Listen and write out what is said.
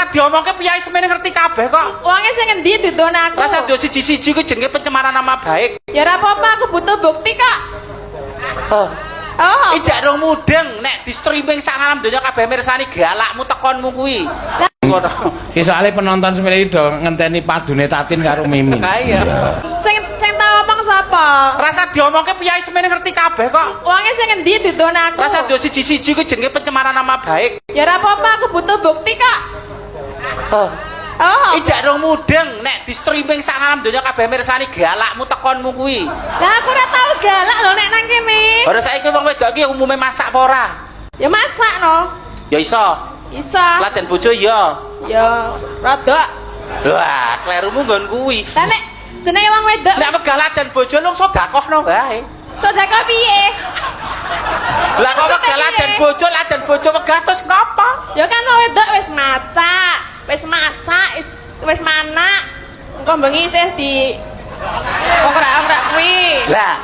Ora diomongke piyai semene ngerti kabeh kok. Wonge sing endi didon aku? Rasa dio siji-siji kuwi jenenge pencemaran nama baik. Ya ora apa-apa, aku butuh bukti kok. Oh. Oh. Ijak rong mudeng nek di streaming sak alam donya kabeh mirsani galakmu tekonmu kuwi. Ngono. Ki soalé penonton semene do ngenteni padune Tatin karo Mimin. Ha iya. Sing tau omong sapa? Rasa diomongke piyai semene ngerti kabeh kok. Wonge sing endi didon aku? Rasa dio siji-siji kuwi jenenge pencemaran nama baik. Ya ora apa-apa, aku butuh bukti kok. Oh. Oh. Ijak rong mudeng nek di streaming sak alam donya kabeh mirsani galakmu tekonmu kuwi. Lah aku ora tau galak lho nek nang kene. Ora saiki wong wedok iki umume masak apa ora? Ya masak no. Ya iso. Iso. Laden bojo ya. Ya rada. Wah, klerumu nggon kuwi. Lah nek jenenge wong wedok Nek wegah laden bojo lu sedakohno wae. sedekah piye? Lah kok wegah laden bojo wegah terus ngopo? Ya kan wong wedok wis masak, wis manak. Engko bengi isih di ongkrak-ongkrak kuwi. Lah,